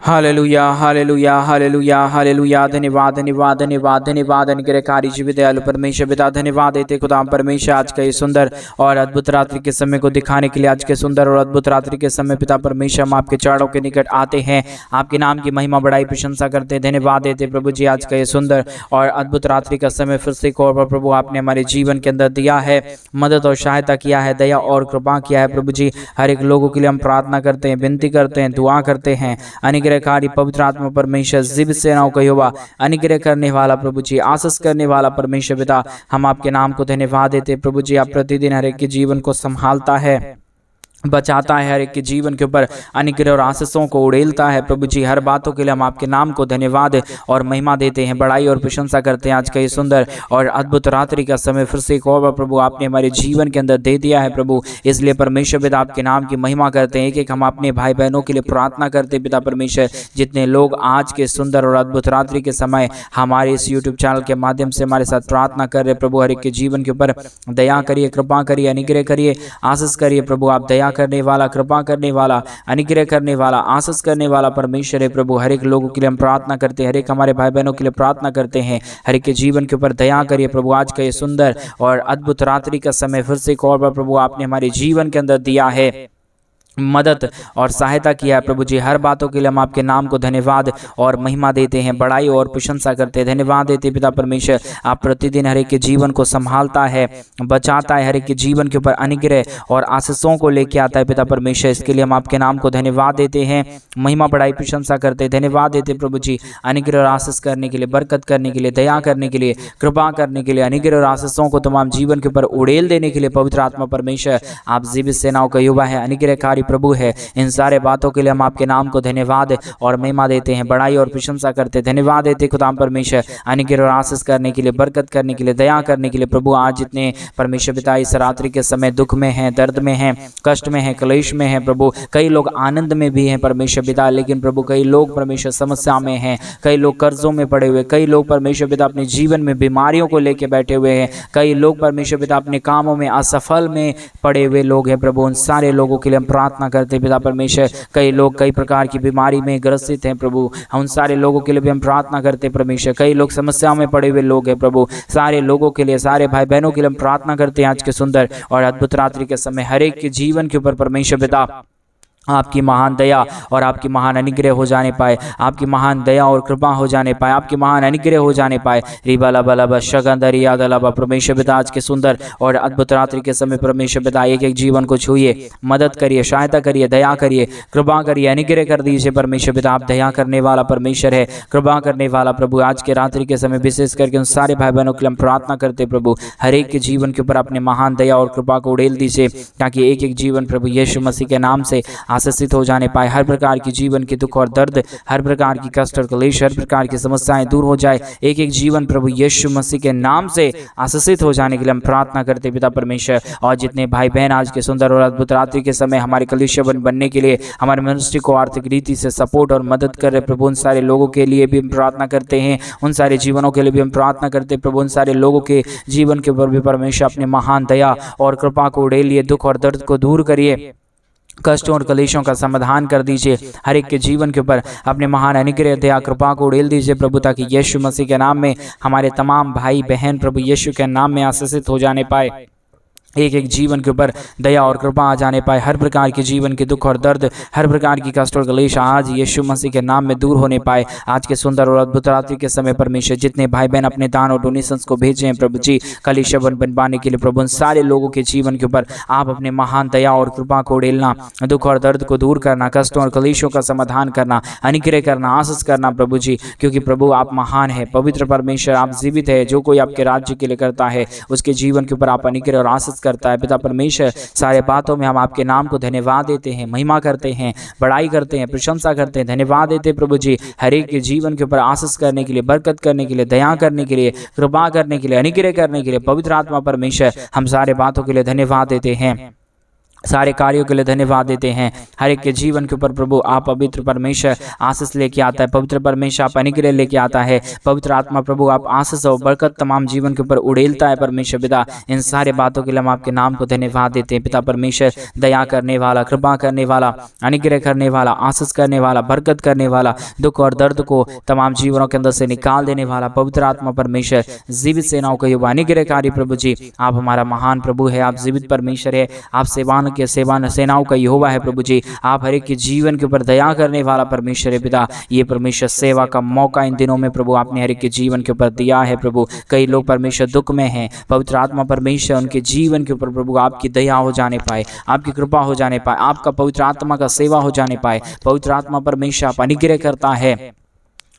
Hallelujah hallelujah hallelujah hallelujah. धन्यवाद धन्यवाद धन्यवाद धन्यवाद। अनुग्रहकारी जीवित दयालु परमेश्वर पिता, धन्यवाद देते खुदा परमेश्वर आज का ये सुंदर और अद्भुत रात्रि के समय को दिखाने के लिए। आज के सुंदर और अद्भुत रात्रि के समय पिता परमेश्वर हम आपके चरणों के निकट आते हैं, आपके नाम की महिमा बढ़ाई प्रशंसा करते हैं। धन्यवाद देते प्रभु जी आज का ये सुंदर और अद्भुत रात्रि का समय फिर से एक और बार प्रभु आपने हमारे जीवन के अंदर दिया है, मदद और सहायता किया है, दया और कृपा किया है प्रभु जी। हर एक लोगों के लिए हम प्रार्थना करते हैं, विनती करते हैं, दुआ करते हैं। अनुग्रहकारी पवित्र आत्मा परमेश्वर, जीवित सेनाओं का यहोवा, अनुग्रह करने वाला प्रभु जी, आशीष करने वाला परमेश्वर पिता, हम आपके नाम को धन्यवाद देते प्रभु जी। आप प्रतिदिन हर एक के जीवन को संभालता है, बचाता है, हर एक के जीवन के ऊपर अनुग्रह और आशीषों को उड़ेलता है प्रभु जी। हर बातों के लिए हम आपके नाम को धन्यवाद और महिमा देते हैं, बड़ाई और प्रशंसा करते हैं। आज का ये सुंदर और अद्भुत रात्रि का समय फिर से एक और बार प्रभु आपने हमारे जीवन के अंदर दे दिया है प्रभु, इसलिए परमेश्वर पिता आपके नाम की महिमा करते हैं। एक एक हम अपने भाई बहनों के लिए प्रार्थना करते हैं पिता परमेश्वर, जितने लोग आज के सुंदर और अद्भुत रात्रि के समय हमारे इस यूट्यूब चैनल के माध्यम से हमारे साथ प्रार्थना कर रहे प्रभु, हर एक के जीवन के ऊपर दया करिए, कृपा करिए, अनुग्रह करिए, आशीष करिए प्रभु। आप दया करने वाला, कृपा करने वाला, अनुग्रह करने वाला, आशीष करने वाला परमेश्वर है प्रभु। हर एक लोगों के लिए हम प्रार्थना करते हैं, हर एक हमारे भाई बहनों के लिए प्रार्थना करते हैं, हर एक के जीवन के ऊपर दया करिए प्रभु। आज का ये सुंदर और अद्भुत रात्रि का समय फिर से एक और बार प्रभु आपने हमारे जीवन के अंदर दिया है, मदद और सहायता किया है प्रभु जी। हर बातों के लिए हम आपके नाम को धन्यवाद और महिमा देते हैं, बड़ाई और प्रशंसा करते हैं। धन्यवाद देते पिता परमेश्वर, आप प्रतिदिन हर एक के जीवन को संभालता है, बचाता है, हर एक के जीवन के ऊपर अनुग्रह और आशीषों को लेके आता है पिता परमेश्वर। इसके लिए हम आपके नाम को धन्यवाद देते हैं, महिमा बड़ाई प्रशंसा करते हैं। धन्यवाद देते प्रभु जी अनुग्रह और आशीष करने के लिए, बरकत करने के लिए, दया करने के लिए, कृपा करने के लिए, अनुग्रह और आशीषों को तमाम जीवन के ऊपर उड़ेल देने के लिए। पवित्र आत्मा परमेश्वर आप जीवित सेनाओं का युवा है, अनुग्रहकारी प्रभु है। इन सारे बातों के लिए हम आपके नाम को धन्यवाद और महिमा देते हैं, बड़ाई और प्रशंसा करते हैं। धन्यवाद देते खुदा परमेश्वर अनुग्रह और आशीष करने के लिए, बरकत करने के लिए, दया करने के लिए प्रभु। आज जितने परमेश्वर पिता इस रात्रि के समय दुख में हैं, दर्द में हैं, कष्ट में हैं, क्लेश में हैं प्रभु, कई लोग आनंद में भी हैं परमेश्वर पिता, लेकिन प्रभु कई लोग परमेश्वर समस्या में हैं, कई लोग कर्जों में पड़े हुए, कई लोग परमेश्वर पिता अपने जीवन में बीमारियों को लेकर बैठे हुए हैं, कई लोग परमेश्वर पिता अपने कामों में असफल में पड़े हुए लोग हैं प्रभु। उन सारे लोगों के लिए हम प्रार्थना करते पिता परमेश्वर। कई लोग कई प्रकार की बीमारी में ग्रसित हैं प्रभु, उन सारे लोगों के लिए भी हम प्रार्थना करते परमेश्वर। कई लोग समस्याओं में पड़े हुए लोग हैं प्रभु, सारे लोगों के लिए, सारे भाई बहनों के लिए हम प्रार्थना करते हैं। आज के सुंदर और अद्भुत रात्रि के समय हर एक के जीवन के ऊपर परमेश्वर पिता आपकी महान दया और आपकी महान अनुग्रह हो जाने पाए, आपकी महान दया और कृपा हो जाने पाए, आपकी महान अनुग्रह हो जाने पाए। रिबाला बला शगंदर यादलाबा परमेश्वर पिता आज के सुंदर और अद्भुत रात्रि के समय परमेश्वर पिता एक एक जीवन को छूइए, मदद करिए, सहायता करिए, दया करिए, कृपा करिए, अनुग्रह कर दीजिए परमेश्वर पिता। आप दया करने वाला परमेश्वर है, कृपा करने वाला प्रभु। आज के रात्रि के समय विशेष करके उन सारे भाई बहनों के लिए हम प्रार्थना करते प्रभु, हर एक के जीवन के ऊपर अपने महान दया और कृपा को उड़ेल दीजिए, ताकि एक एक जीवन प्रभु यीशु मसीह के नाम से आशीषित हो जाने पाए। हर प्रकार की जीवन की दुख और दर्द, हर प्रकार की कष्ट और क्लेश, हर प्रकार की समस्याएं दूर हो जाए। एक एक जीवन प्रभु यीशु मसीह के नाम से आशीषित हो जाने के लिए हम प्रार्थना करते पिता परमेश्वर। और जितने भाई बहन आज के सुंदर और अद्भुत रात्रि के समय हमारे कलीसिया बनने के लिए, हमारे मिनिस्ट्री को आर्थिक रीति से सपोर्ट और मदद कर रहे प्रभु, उन सारे लोगों के लिए भी हम प्रार्थना करते हैं, उन सारे जीवनों के लिए भी हम प्रार्थना करते प्रभु। उन सारे लोगों के जीवन के ऊपर भी परमेश्वर अपने महान दया और कृपा को उड़ेलिए, दुख और दर्द को दूर करिए, कष्टों और कलेशों का समाधान कर दीजिए। हर एक के जीवन के ऊपर अपने महान अनुग्रह दया कृपा को उड़ेल दीजिए प्रभु, ताकि यीशु मसीह के नाम में हमारे तमाम भाई बहन प्रभु यीशु के नाम में आशीषित हो जाने पाए। एक एक जीवन के ऊपर दया और कृपा आ जाने पाए। हर प्रकार के जीवन के दुख और दर्द, हर प्रकार की कष्ट और क्लेश आज यीशु मसीह के नाम में दूर होने पाए। आज के सुंदर और अद्भुत रात्रि के समय परमेश्वर जितने भाई बहन अपने दान और डोनेशंस को भेजे हैं प्रभु जी कलीसिया बनवाने के लिए प्रभु, उन सारे लोगों के जीवन के ऊपर आप अपने महान दया और कृपा को उड़ेलना, दुख और दर्द को दूर करना, कष्टों और क्लेशों का समाधान करना, अनुग्रह करना, आशीष करना प्रभु जी, क्योंकि प्रभु आप महान है, पवित्र परमेश्वर, आप जीवित है। जो कोई आपके राज्य के लिए करता है उसके जीवन के ऊपर आप अनुग्रह और आशीष करता है पिता परमेश्वर। सारे बातों में हम आपके नाम को धन्यवाद देते हैं, महिमा करते हैं, बड़ाई करते हैं, प्रशंसा करते हैं। धन्यवाद देते प्रभु जी हर एक के जीवन के ऊपर आशीष करने के लिए, बरकत करने के लिए, दया करने के लिए, कृपा करने के लिए, अनुग्रह करने के लिए। पवित्र आत्मा परमेश्वर हम सारे बातों के लिए धन्यवाद देते हैं सारे कार्यों के लिए धन्यवाद देते हैं। हर एक के जीवन के ऊपर प्रभु आप पवित्र परमेश्वर आशीष लेके आता है, पवित्र परमेश्वर आप अनुग्रह लेके आता है, पवित्र आत्मा प्रभु आप आशीष और बरकत तमाम जीवन के ऊपर उड़ेलता है परमेश्वर पिता। इन सारे बातों के लिए हम आपके नाम को धन्यवाद देते हैं पिता परमेश्वर। दया करने वाला, कृपा करने वाला, अनुग्रह करने वाला, आशीष करने वाला, बरकत करने वाला, दुख और दर्द को तमाम जीवनों के अंदर से निकाल देने वाला पवित्र आत्मा परमेश्वर, जीवित सेनाओं का युवा अनुग्रहकारी प्रभु जी, आप हमारा महान प्रभु है, आप जीवित परमेश्वर है, आप सेनाओं का यहोवा है प्रभु जी। आप हर एक के जीवन के ऊपर दया करने वाला परमेश्वर है पिता। ये परमेश्वर सेवा का मौका इन दिनों में प्रभु आपने हर एक के जीवन के ऊपर दिया है प्रभु। कई लोग परमेश्वर दुख में हैं, पवित्र आत्मा परमेश्वर उनके जीवन के ऊपर प्रभु आपकी दया हो जाने पाए, आपकी कृपा हो जाने पाए, आपका पवित्र आत्मा का सेवा हो जाने पाए। पवित्र आत्मा परमेश्वर आप अनुग्रह करता है,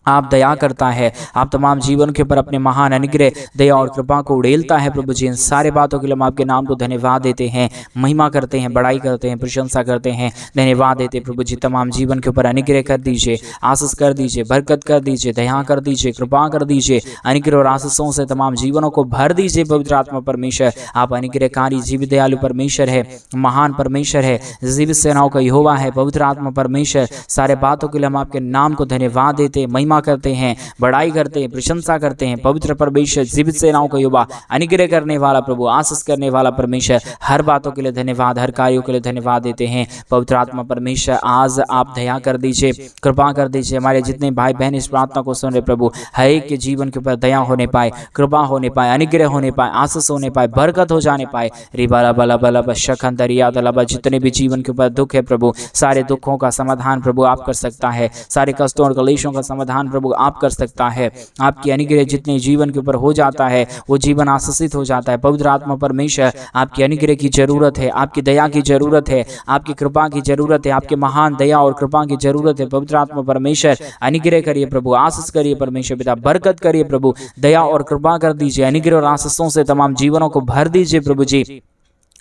आप दया करता है, आप तमाम जीवन के ऊपर अपने महान अनुग्रह, दया और कृपा को उड़ेलता है प्रभु जी। इन सारे बातों के लिए हम आपके नाम को धन्यवाद देते हैं, महिमा करते हैं, बड़ाई करते हैं, प्रशंसा करते हैं, धन्यवाद देते प्रभु जी। तमाम जीवन के ऊपर अनुग्रह कर दीजिए, आशीष कर दीजिए, बरकत कर दीजिए, दया कर दीजिए, कृपा कर दीजिए, अनुग्रह और आशीषों से तमाम जीवनों को भर दीजिए पवित्र आत्मा परमेश्वर। आप अनुग्रहकारी जीवित दयालु परमेश्वर है, महान परमेश्वर है, जीवित सेनाओं का यहोवा है पवित्र आत्मा परमेश्वर। सारे बातों के लिए हम आपके नाम को धन्यवाद देते हैं, महिमा करते हैं, बड़ाई करते हैं, प्रशंसा करते हैं पवित्र परमेश्वर, जीवित सेनाओं का युवा, अनुग्रह करने वाला प्रभु, आशीष करने वाला परमेश्वर। हर बातों के लिए धन्यवाद, हर कार्यों के लिए धन्यवाद देते हैं पवित्र आत्मा परमेश्वर। आज आप दया कर दीजिए, कृपा कर दीजिए। हमारे जितने भाई बहन इस प्रार्थना को सुन रहे प्रभु, हर एक के जीवन के ऊपर दया होने पाए, कृपा होने पाए, अनुग्रह होने पाए, आशीष होने पाए, बरकत हो जाने पाए। रिबाला बला बला बशखन दरिया दलबा, जितने भी जीवन के ऊपर दुख है प्रभु, सारे दुखों का समाधान प्रभु आप कर सकता है, सारे कष्टों और क्लेशों का समाधान प्रभु आप कर सकता है। आपकी अनुग्रह जितने जीवन के ऊपर हो जाता है वो जीवन आशीषित हो जाता है पवित्र आत्मा परमेश्वर। आपकी अनुग्रह की जरूरत है, आपकी दया की जरूरत है, आपकी कृपा की जरूरत है, आपके महान दया और कृपा की जरूरत है पवित्र आत्मा परमेश्वर। अनुग्रह करिए प्रभु, आशीष करिए परमेश्वर पिता, बरकत करिए प्रभु, दया और कृपा कर दीजिए, अनुग्रह और आशीषों से तमाम जीवनों को भर दीजिए प्रभु जी।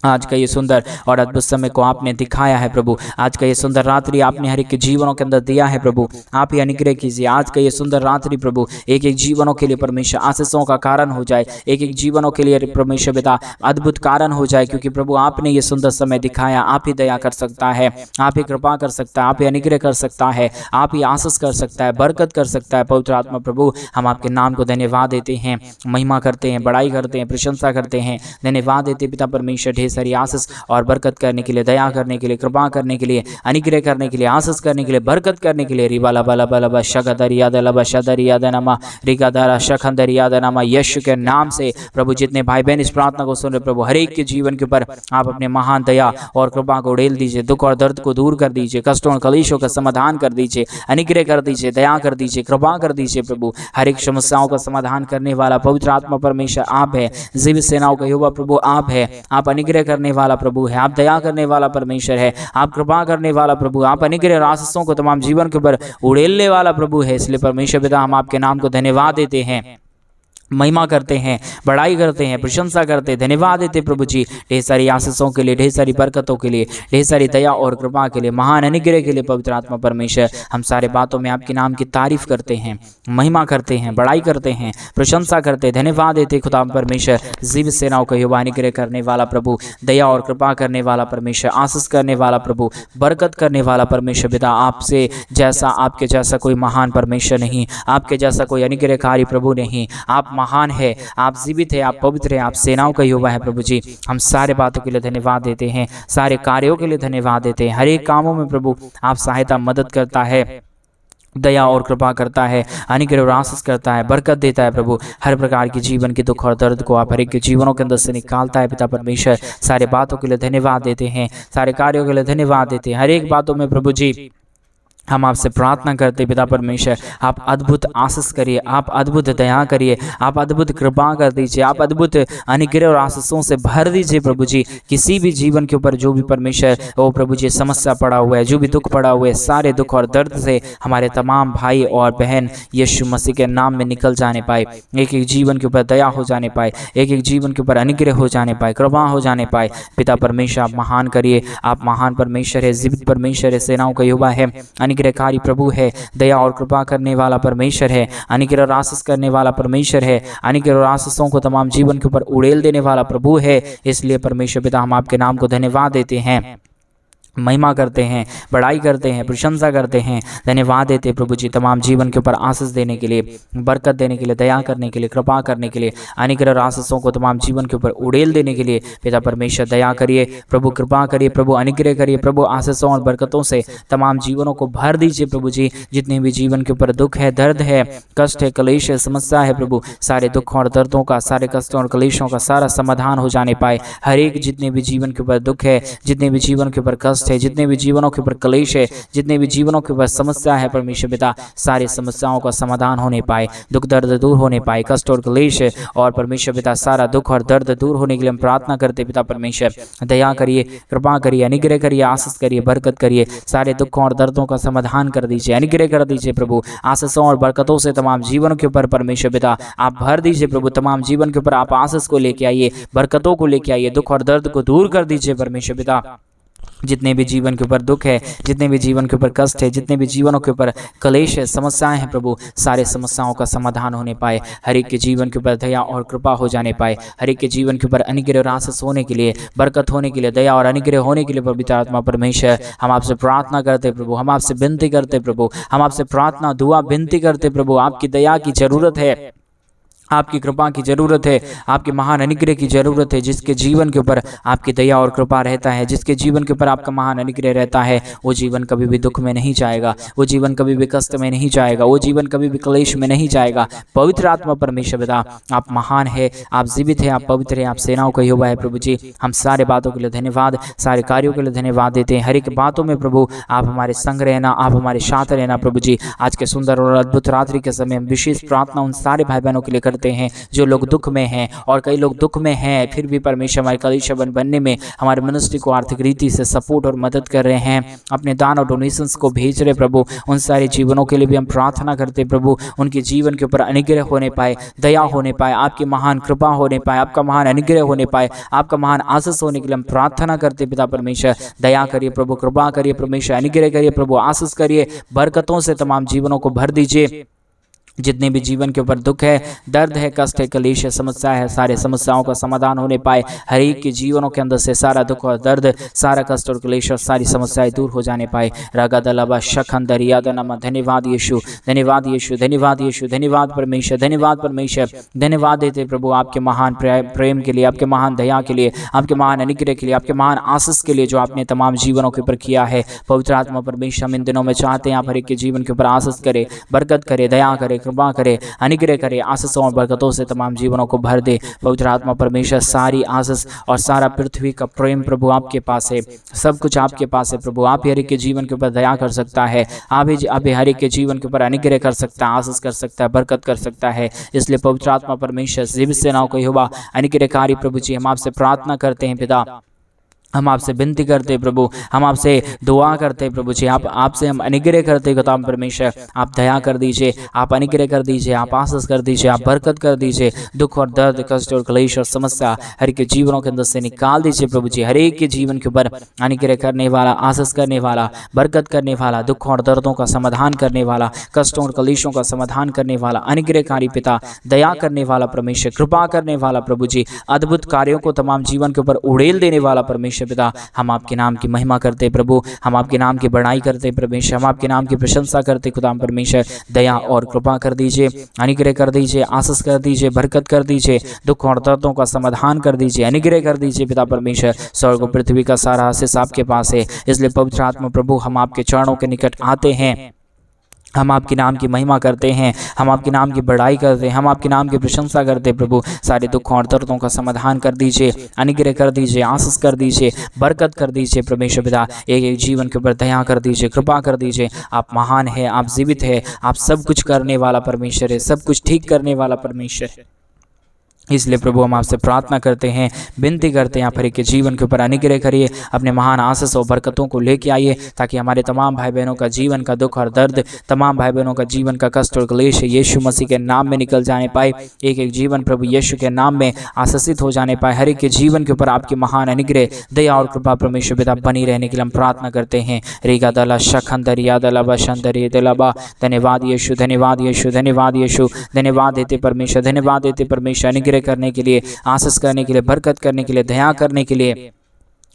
आज का ये सुंदर और अद्भुत समय को आपने दिखाया है प्रभु, आज का ये सुंदर रात्रि आपने हर एक के जीवनों के अंदर दिया है प्रभु, आप ही अनुग्रह कीजिए। आज का ये सुंदर रात्रि प्रभु एक एक जीवनों के लिए परमेश्वर आशीषों का कारण हो जाए, एक एक जीवनों के लिए परमेश्वर पिता अद्भुत कारण हो जाए, क्योंकि प्रभु आपने ये सुंदर समय दिखाया। आप ही दया कर सकता है, आप ही कृपा कर सकता है, आप ही अनुग्रह कर सकता है, आप ही आशीष कर सकता है, बरकत कर सकता है पवित्र आत्मा प्रभु। हम आपके नाम को धन्यवाद देते हैं, महिमा करते हैं, बड़ाई करते हैं, प्रशंसा करते हैं, धन्यवाद देते पिता परमेश्वर ढेर सारी आशीष और बरकत करने के लिए, दया करने के लिए, कृपा करने के लिए, अनुग्रह करने के लिए, आशीष करने के लिए, बरकत करने के लिए। रिबाला बला बला बा शगदरिया दलबा शदरिया दनमा रिगादारा शखंदरिया दनमा। यीशु के नाम से प्रभु जितने भाई बहन इस प्रार्थना को सुन रहे प्रभु, हर एक के जीवन के ऊपर आप अपने महान दया और कृपा को उड़ेल दीजिए, दुख और दर्द को दूर कर दीजिए, कष्टों और क्लेशों का समाधान कर दीजिए, अनुग्रह कर दीजिए, दया कर दीजिए, कृपा कर दीजिए प्रभु। हर एक समस्याओं का समाधान करने वाला पवित्र आत्मा परमेश्वर आप है, जीवित सेनाओं का यहोवा प्रभु आप है, आप अनुग्रह करने वाला प्रभु है, आप दया करने वाला परमेश्वर है, आप कृपा करने वाला प्रभु, आप अनुग्रह और आशीषों को तमाम जीवन के ऊपर उड़ेलने वाला प्रभु है। इसलिए परमेश्वर पिता हम आपके नाम को धन्यवाद देते हैं, महिमा करते हैं, बड़ाई करते हैं, प्रशंसा करते हैं, धन्यवाद देते प्रभु जी ढेर सारी आशीषों के लिए, ढेर सारी बरकतों के लिए, ढेर सारी दया और कृपा के लिए, महान अनुग्रह के लिए पवित्र आत्मा परमेश्वर। हम सारे बातों में आपके नाम की तारीफ करते हैं, महिमा करते हैं, बड़ाई करते हैं, प्रशंसा करते हैं, धन्यवाद देते खुदा परमेश्वर। जीवित सेनाओं का युवा अनुग्रह करने वाला प्रभु, दया और कृपा करने वाला परमेश्वर, आशीष करने वाला प्रभु, बरकत करने वाला परमेश्वर पिता। आपसे जैसा, आपके जैसा कोई महान परमेश्वर नहीं, आपके जैसा कोई अनुग्रहकारी प्रभु नहीं। आप महान है, आप जीवित है, आप पवित्र है, आप सेनाओं का यहोवा है प्रभु जी। हम सारे बातों के लिए धन्यवाद देते हैं, सारे कार्यों के लिए धन्यवाद देते हैं। हर एक कामों में प्रभु आप सहायता मदद करता है, दया और कृपा करता है, अनुग्रह और आशीष करता है, बरकत देता है प्रभु। हर प्रकार की जीवन के दुख और दर्द को आप हर एक के जीवनों के अंदर से निकालता है पिता परमेश्वर। सारे बातों के लिए धन्यवाद देते हैं, सारे कार्यों के लिए धन्यवाद देते हैं। हर एक बातों में प्रभु जी हम आपसे प्रार्थना करते पिता परमेश्वर, आप अद्भुत आशीष करिए, आप अद्भुत दया करिए, आप अद्भुत कृपा कर दीजिए, आप अद्भुत अनुग्रह और आशीषों से भर दीजिए प्रभु जी। किसी भी जीवन के ऊपर जो भी परमेश्वर ओ प्रभु जी समस्या पड़ा हुआ है, जो भी दुख पड़ा हुआ है, सारे दुख और दर्द से हमारे तमाम भाई और बहन यीशु मसीह के नाम में निकल जाने पाए। एक एक जीवन के ऊपर दया हो जाने पाए, एक एक जीवन के ऊपर अनुग्रह हो जाने पाए, कृपा हो जाने पाए पिता परमेश्वर। आप महान करिए, आप महान परमेश्वर है, जीवित परमेश्वर है, सेनाओं का यहोवा है, अनुग्रहकारी प्रभु है, दया और कृपा करने वाला परमेश्वर है, अनुग्रह और आशीष करने वाला परमेश्वर है, अनुग्रह और आशीषों को तमाम जीवन के ऊपर उड़ेल देने वाला प्रभु है। इसलिए परमेश्वर पिता हम आपके नाम को धन्यवाद देते हैं, महिमा करते हैं, बड़ाई करते हैं, प्रशंसा करते हैं, धन्यवाद देते हैं प्रभु जी तमाम जीवन के ऊपर आशीष देने के लिए, बरकत देने के लिए, दया करने के लिए, कृपा करने के लिए, अनुग्रह और आशीषों को तमाम जीवन के ऊपर उड़ेल देने के लिए पिता परमेश्वर दया करिए प्रभु, कृपा करिए प्रभु, अनुग्रह करिए प्रभु, आशीषों और बरकतों से तमाम जीवनों को भर दीजिए प्रभु जी। जितने भी जीवन के ऊपर दुख है, दर्द है, कष्ट है, क्लेश है, समस्या है प्रभु, सारे दुखों और दर्दों का, सारे कष्टों और क्लेशों का सारा समाधान हो जाने पाए। हर एक जितने भी जीवन के ऊपर दुख है, जितने भी जीवन के ऊपर कष्ट है, जितने भी जीवनों के ऊपर क्लेश है, जितने भी जीवनों के ऊपर समस्या है परमेश्वर पिता, सारी समस्याओं का समाधान होने पाए, दुख दर्द दूर होने पाए, कष्ट और क्लेश और परमेश्वर पिता सारा दुख और दर्द दूर होने के लिए हम प्रार्थना करते पिता परमेश्वर, दया करिए, कृपा करिए, अनुग्रह करिए, आशीष करिए, बरकत करिए, सारे दुखों और दर्दों का समाधान कर दीजिए, अनुग्रह कर दीजिए प्रभु, आशीषों और बरकतों से तमाम जीवन के ऊपर परमेश्वर पिता आप भर दीजिए प्रभु, तमाम जीवन के ऊपर आप आशीष को लेके आइए, बरकतों को लेके आइए, दुख और दर्द को दूर कर दीजिए परमेश्वर पिता। जितने भी जीवन के ऊपर दुख है, जितने भी जीवन के ऊपर कष्ट है, जितने भी जीवनों के ऊपर क्लेश है, समस्याएं हैं प्रभु, सारे समस्याओं का समाधान होने पाए, हर एक के जीवन के ऊपर दया और कृपा हो जाने पाए, हर एक के जीवन के ऊपर अनुग्रह और आशीष होने के लिए, बरकत होने के लिए, दया और अनुग्रह होने के लिए पवित्र आत्मा परमेश्वर हम आपसे प्रार्थना करते प्रभु, हम आपसे विनती करते प्रभु, हम आपसे प्रार्थना दुआ विनती करते प्रभु। आपकी दया की जरूरत है, आपकी कृपा की जरूरत है, आपके महान अनुग्रह की जरूरत है। जिसके जीवन के ऊपर आपकी दया और कृपा रहता है, जिसके जीवन के ऊपर आपका महान अनुग्रह रहता है, वो जीवन कभी भी दुख में नहीं जाएगा, वो जीवन कभी भी कष्ट में नहीं जाएगा, वो जीवन कभी भी क्लेश में नहीं जाएगा। पवित्र आत्मा परमेश्वर पिता आप महान है, आप जीवित है, आप पवित्र है, आप सेनाओं का यहोवा है प्रभु जी। हम सारे बातों के लिए धन्यवाद, सारे कार्यों के लिए धन्यवाद देते हैं। हर एक बातों में प्रभु आप हमारे संग रहना, आप हमारे साथ रहना प्रभु जी। आज के सुंदर और अद्भुत रात्रि के समय हम विशेष प्रार्थना उन सारे भाई बहनों के लिए करते हैं जो लोग दुख में हैं, और कई लोग दुख में हैं फिर भी परमेश्वर हमारे कलीसिया बनने में हमारे मिनिस्ट्री को आर्थिक रीति से सपोर्ट और मदद कर रहे हैं, अपने दान और डोनेशंस को भेज रहे प्रभु। उन सारे जीवनों के लिए भी हम प्रार्थना करते प्रभु, उनके जीवन के ऊपर अनुग्रह होने पाए, दया होने पाए, आपकी महान कृपा होने पाए, आपका महान अनुग्रह होने पाए, आपका महान आशीष होने के लिए हम प्रार्थना करते पिता परमेश्वर। दया करिए प्रभु, कृपा करिए परमेश्वर, अनुग्रह करिए प्रभु, आशीष करिए, बरकतों से तमाम जीवनों को भर दीजिए। जितने भी जीवन के ऊपर दुख है, दर्द है, कष्ट है, क्लेश है, समस्या है, सारे समस्याओं का समाधान होने पाए, हर एक के जीवनों के अंदर से सारा दुख और दर्द, सारा कष्ट और क्लेश और सारी समस्याएं दूर हो जाने पाए। रागादलबा शखंदर यादनमा, धन्यवाद यीशु, धन्यवाद यीशु, धन्यवाद यीशु, धन्यवाद परमेश्वर, धन्यवाद परमेश्वर, धन्यवाद देते प्रभु आपके महान प्रेम के लिए, आपके महान दया के लिए, आपके महान अनुग्रह के लिए, आपके महान आशीष के लिए जो आपने तमाम जीवनों के ऊपर किया है। पवित्र आत्मा परमेश्वर हम इन दिनों में चाहते हैं आप हर एक के जीवन के ऊपर आशीष करे, बरकत करे, दया करे, कृपा करे, अनुग्रह करे, आशीषों और बरकतों से तमाम जीवनों को भर दे। पवित्र आत्मा परमेश्वर सारी आशीष और सारा पृथ्वी का प्रेम प्रभु आपके पास है, सब कुछ आपके पास है प्रभु। आप हर एक के जीवन के ऊपर दया कर सकता है, आप हर एक के जीवन के ऊपर अनुग्रह कर सकता है, आशीष कर सकता है, बरकत कर सकता है। इसलिए पवित्र आत्मा परमेश्वर जीवित सेनाओं का यहोवा अनुग्रहकारी प्रभु जी हम आपसे प्रार्थना करते हैं पिता, हम आपसे विनती करते प्रभु, हम आपसे दुआ करते प्रभु जी, आपसे हम अनुग्रह करते खुदा परमेश्वर। आप दया कर दीजिए, आप अनुग्रह कर दीजिए, आप आशीष कर दीजिए, आप बरकत कर दीजिए, दुख और दर्द, कष्ट और क्लेश और समस्या हर एक के जीवनों के अंदर से निकाल दीजिए प्रभु जी। हर एक के जीवन के ऊपर अनुग्रह करने वाला, आशीष करने वाला, बरकत करने वाला, दुख और दर्दों का समाधान करने वाला, कष्टों और क्लेशों का समाधान करने वाला, अनुग्रहकारी पिता, दया करने वाला परमेश्वर, कृपा करने वाला प्रभु जी, अद्भुत कार्यों को तमाम जीवन के ऊपर उड़ेल देने वाला परमेश्वर पिता। हम आपके नाम की महिमा करते प्रभु, हम आपके नाम की बड़ाई करते परमेश्वर, हम आपके नाम की प्रशंसा करते खुदा परमेश्वर। दया और कृपा कर दीजिए, अनुग्रह कर दीजिए, आशीष कर दीजिए, बरकत कर दीजिए, दुख और दर्दों का समाधान कर दीजिए, अनुग्रह कर दीजिए पिता परमेश्वर। स्वर्ग और पृथ्वी का सारा आशीष आपके पास है, इसलिए पवित्र आत्मा प्रभु हम आपके चरणों के निकट आते हैं, हम आपके नाम की महिमा करते हैं, हम आपके नाम की बड़ाई करते हैं, हम आपके नाम की प्रशंसा करते हैं प्रभु। सारे दुखों और दर्दों का समाधान कर दीजिए, अनुग्रह कर दीजिए, आशीष कर दीजिए, बरकत कर दीजिए परमेश्वर पिता। एक एक जीवन के ऊपर दया कर दीजिए, कृपा कर दीजिए। आप महान है, आप जीवित है, आप सब कुछ करने वाला परमेश्वर है, सब कुछ ठीक करने वाला परमेश्वर है। इसलिए प्रभु हम आपसे प्रार्थना करते हैं, विनती करते हैं, आप हर एक के जीवन के ऊपर अनुग्रह करिए, अपने महान आशीष और बरकतों को लेके आइए, ताकि हमारे तमाम भाई बहनों का जीवन का दुख और दर्द, तमाम भाई बहनों का जीवन का कष्ट और क्लेश यीशु मसीह के नाम में निकल जाने पाए। एक एक जीवन प्रभु यीशु के नाम में आशीषित हो जाने पाए। हर एक के जीवन के ऊपर आपकी महान अनुग्रह, दया और कृपा परमेश्वर पिता बनी रहने के लिए हम प्रार्थना करते हैं। रेगा दला शखंदरिया दला बशंदरी दलाबा। धन्यवाद यीशु, धन्यवाद यीशु, धन्यवाद यीशु, धन्यवाद देते परमेश्वर, धन्यवाद देते परमेश्वर, अनुग्रह करने के लिए, आशीष करने के लिए, बरकत करने के लिए, दया करने के लिए,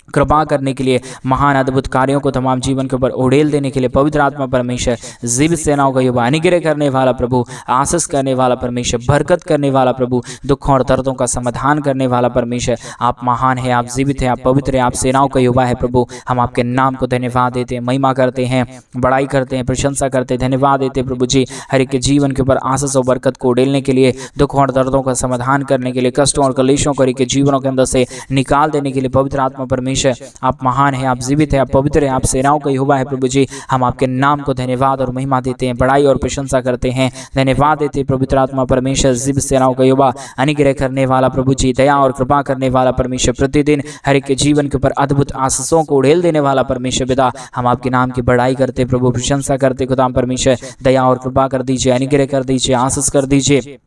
कृपा करने के लिए, महान अद्भुत कार्यों को तमाम जीवन के ऊपर उड़ेल देने के लिए पवित्र आत्मा परमेश्वर, जीवित सेनाओं का युवा, अनुग्रह करने वाला प्रभु, आशीष करने वाला परमेश्वर, बरकत करने वाला प्रभु, दुखों और दर्दों का समाधान करने वाला परमेश्वर, आप महान है, आप जीवित हैं, आप पवित्र हैं, आप सेनाओं का युवा है प्रभु। हम आपके नाम को धन्यवाद देते हैं, महिमा करते हैं, बड़ाई करते हैं, प्रशंसा करते हैं, धन्यवाद देते प्रभु जी। हर एक के जीवन के ऊपर आशीष और बरकत को उड़ेलने के लिए, दुखों और दर्दों का समाधान करने के लिए, कष्टों और कलेशों को हर एक के जीवनों के अंदर से निकाल देने के लिए पवित्र आत्मा परमेश्वर, आप महान है, आप जीवित है, आप पवित्र है, आप सेनाओं का यहोवा है प्रभु जी। हम आपके नाम को धन्यवाद और महिमा देते हैं, बड़ाई और प्रशंसा करते हैं, धन्यवाद देते हैं पवित्र आत्मा परमेश्वर, जीवित सेनाओं का यहोवा, अनुग्रह करने वाला प्रभु जी, दया और कृपा करने वाला परमेश्वर, प्रतिदिन हर एक के जीवन के ऊपर अद्भुत आशीषों को उड़ेल देने वाला परमेश्वर पिता। हम आपके नाम की बड़ाई करते प्रभु, प्रशंसा करते खुदाम परमेश्वर, दया और कृपा कर दीजिए, अनुग्रह कर दीजिए, आशीष कर दीजिए,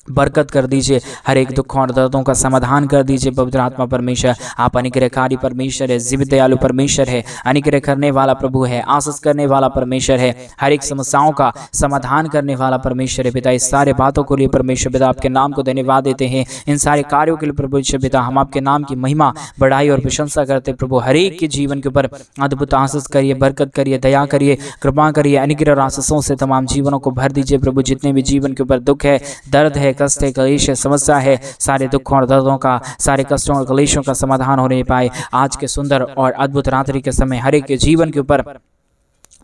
बरकत कर दीजिए, हर एक दुखों और दर्दों का समाधान कर दीजिए पवित्र आत्मा परमेश्वर। आप अनुग्रहकारी परमेश्वर है, जीवित दयालु परमेश्वर है, अनुग्रह करने वाला प्रभु है, आशीष करने वाला परमेश्वर है, हर एक समस्याओं का समाधान करने वाला परमेश्वर है पिता। इस सारे बातों को लिए परमेश्वर पिता आपके नाम को धन्यवाद देते हैं, इन सारे कार्यों के लिए परमेश्वर पिता हम आपके नाम की महिमा, बड़ाई और प्रशंसा करते प्रभु। हर एक के जीवन के ऊपर अद्भुत आशीष करिए, बरकत करिए, दया करिए, कृपा करिए, अनुग्रह और आशीषों से तमाम जीवनों को भर दीजिए प्रभु। जितने भी जीवन के ऊपर दुख है, दर्द है, कष्ट है, कलेश है, समस्या है, सारे दुखों और दर्दों का, सारे कष्टों और कलेशों का समाधान होने पाए आज के सुंदर और अद्भुत रात्रि के समय हर एक के जीवन के ऊपर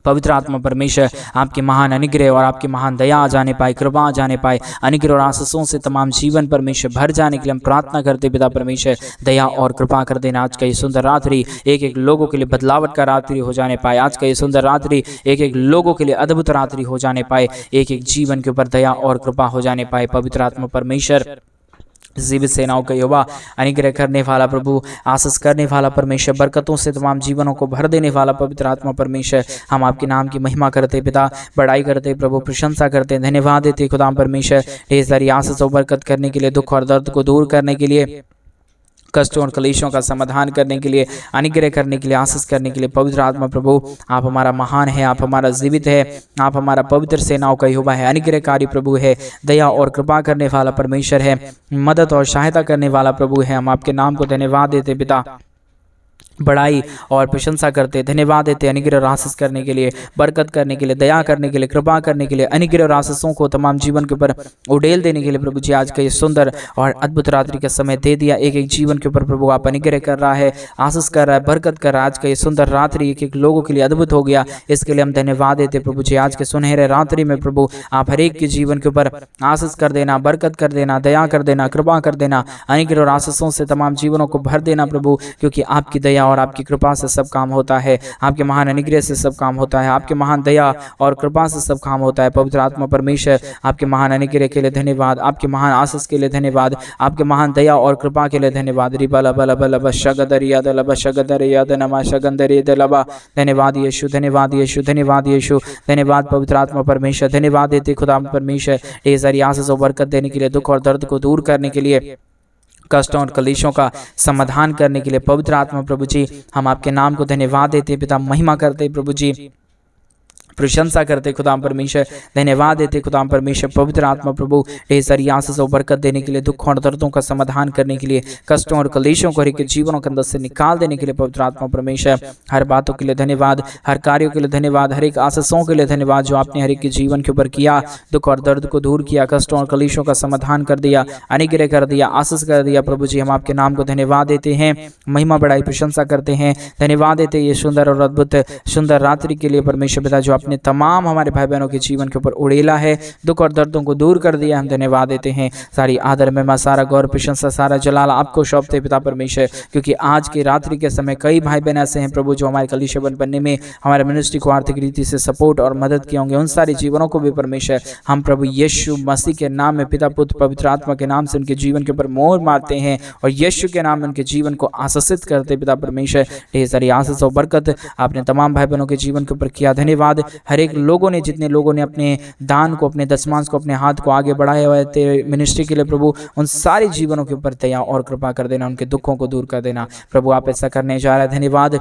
पवित्र आत्मा परमेश्वर आपकी महान अनुग्रह और आपकी महान दया आ जाने पाए, कृपा आ जाने पाए, अनुग्रह और आशीषों से तमाम जीवन परमेश्वर भर जाने के लिए हम प्रार्थना करते पिता परमेश्वर। दया और कृपा कर देना। आज का ये सुंदर रात्रि एक एक लोगों के लिए बदलावट का रात्रि हो जाने पाए। आज का ये सुंदर रात्रि एक एक लोगों के लिए अद्भुत रात्रि हो जाने पाए। एक एक जीवन के ऊपर दया और कृपा हो जाने पाए पवित्र आत्मा परमेश्वर, जीवित सेनाओं का यहोवा, अनुग्रह करने वाला प्रभु, आशीष करने वाला परमेश्वर, बरकतों से तमाम जीवनों को भर देने वाला पवित्र आत्मा परमेश्वर। हम आपके नाम की महिमा करते पिता, बड़ाई करते प्रभु, प्रशंसा करते, धन्यवाद देते खुदाम परमेश्वर। ढेर सारी आशीष और बरकत करने के लिए, दुख और दर्द को दूर करने के लिए, कष्टों और कलेशों का समाधान करने के लिए, अनुग्रह करने के लिए, आशीष करने के लिए पवित्र आत्मा प्रभु आप हमारा महान है, आप हमारा जीवित है, आप हमारा पवित्र सेनाओं का यहोवा है, अनुग्रहकारी प्रभु है, दया और कृपा करने वाला परमेश्वर है, मदद और सहायता करने वाला प्रभु है। हम आपके नाम को धन्यवाद देते पिता, बड़ाई और प्रशंसा करते, धन्यवाद देते अनुग्रह और आशीष करने के लिए, बरकत करने के लिए, दया करने के लिए, कृपा करने के लिए, अनुग्रह और आशीषों को तमाम जीवन के ऊपर उड़ेल देने के लिए प्रभु जी। आज का ये सुंदर और अद्भुत रात्रि का समय दे दिया, एक एक जीवन के ऊपर प्रभु आप अनुग्रह कर रहा है, आशीष कर रहा है, बरकत कर रहा है। आज का ये सुंदर रात्रि एक एक लोगों के लिए अद्भुत हो गया, इसके लिए हम धन्यवाद देते प्रभु जी। आज के सुनहरे रात्रि में प्रभु आप हर एक के जीवन के ऊपर आशीष कर देना, बरकत कर देना, दया कर देना, कृपा कर देना, अनुग्रह और आशीषों से तमाम जीवनों को भर देना प्रभु, क्योंकि आपकी दया और आपकी कृपा से सब काम होता है, आपके महान अनुग्रह से सब काम होता है, आपके महान दया और कृपा से सब काम होता है पवित्र आत्मा परमेश्वर। आपके महान अनुग्रह के लिए धन्यवाद, आपके महान आशीष के लिए धन्यवाद, आपके महान दया और कृपा के लिए धन्यवाद। धन्यवाद यीशु, धन्यवाद यीशु, धन्यवाद यीशु, धन्यवाद पवित्र आत्मा परमेश्वर, धन्यवाद देते खुदा परमेश्वर ढेर सारी आशीष और बरकत देने के लिए, दुख और दर्द को दूर करने के लिए, कष्टों और कलेशों का समाधान करने के लिए पवित्र आत्मा प्रभु जी। हम आपके नाम को धन्यवाद देते पिता, महिमा करते प्रभु जी, प्रशंसा करते खुदाम परमेश्वर, धन्यवाद देते खुदाम परमेश्वर। पवित्र आत्मा प्रभु ढेर सारी आशीष और बरकत देने के लिए, दुखों और दर्दों का समाधान करने के लिए, कष्टों और कलेशों को हर एक जीवनों के अंदर से निकाल देने के लिए पवित्र आत्मा परमेश्वर। हर बातों के लिए धन्यवाद, हर कार्यों के लिए धन्यवाद, हर एक आशीषों के लिए धन्यवाद जो आपने हर एक के जीवन के ऊपर किया, दुख और दर्द को दूर किया, कष्टों और कलेशों का समाधान कर दिया, अनुग्रह कर दिया, आशीष कर दिया प्रभु जी। हम आपके नाम को धन्यवाद देते हैं, महिमा बड़ाई प्रशंसा करते हैं, धन्यवाद देते ये सुंदर और अद्भुत सुंदर रात्रि के लिए परमेश्वर पिता जो आपने अपने तमाम हमारे भाई बहनों के जीवन के ऊपर उड़ेला है, दुख और दर्दों को दूर कर दिया। हम धन्यवाद देते हैं। सारी आदर में सारा गौर प्रशंसा सारा जलाल आपको सौंपते पिता परमेश्वर, क्योंकि आज की रात्रि के समय कई भाई बहन ऐसे हैं प्रभु जो हमारे कलीसिया बनने में हमारे मिनिस्ट्री को आर्थिक रीति से सपोर्ट और मदद किए होंगे। उन सारे जीवनों को भी परमेश्वर हम प्रभु यीशु मसीह के नाम में पिता पुत्र पवित्र आत्मा के नाम से उनके जीवन के ऊपर मोहर मारते हैं और यीशु के नाम में उनके जीवन को आशीषित करते पिता परमेश्वर। ढेर सारी आशीष और बरकत आपने तमाम भाई बहनों के जीवन के ऊपर किया। धन्यवाद। हर एक लोगों ने, जितने लोगों ने अपने दान को, अपने दशमांश को, अपने हाथ को आगे बढ़ाया हुआ है तेरे मिनिस्ट्री के लिए प्रभु, उन सारे जीवनों के ऊपर दया और कृपा कर देना, उनके दुखों को दूर कर देना प्रभु। आप ऐसा करने जा रहे हैं। धन्यवाद।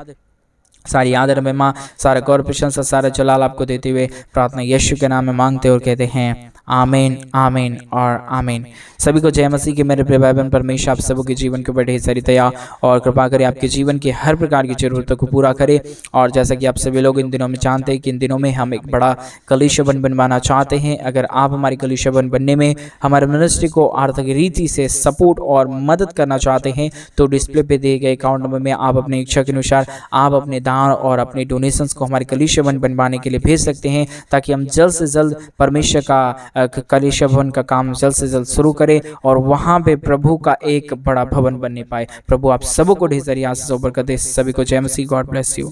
सारी आदर में माँ, सारा गौर प्रशंसा सारा जलाल आपको देते हुए प्रार्थना यीशु के नाम में मांगते और कहते हैं आमीन, आमीन और आमीन। सभी को जय मसीह के मेरे प्रिय भाई बहन। परमेश्वर आप सबों के जीवन के ऊपर ढेर सारी दया और कृपा करे, आपके जीवन की हर प्रकार की जरूरतों को पूरा करे। और जैसा कि आप सभी लोग इन दिनों में जानते हैं कि इन दिनों में हम एक बड़ा कलीसिया बनवाना चाहते हैं। अगर आप हमारी कलीसिया बनने में हमारे मिनिस्ट्री को आर्थिक रीति से सपोर्ट और मदद करना चाहते हैं तो डिस्प्ले पे दिए गए अकाउंट नंबर में आप अपनी इच्छा के अनुसार आप अपने दान और अपने डोनेशंस को हमारे कलीसिया बनवाने के लिए भेज सकते हैं, ताकि हम जल्द से जल्द परमेश्वर का कलीसिया भवन का काम जल्द से जल्द शुरू करें और वहां पे प्रभु का एक बड़ा भवन बनने पाए। प्रभु आप सबों को ढेर सारी आशीष और बरकत दे। सभी को जय मसीह। God bless you.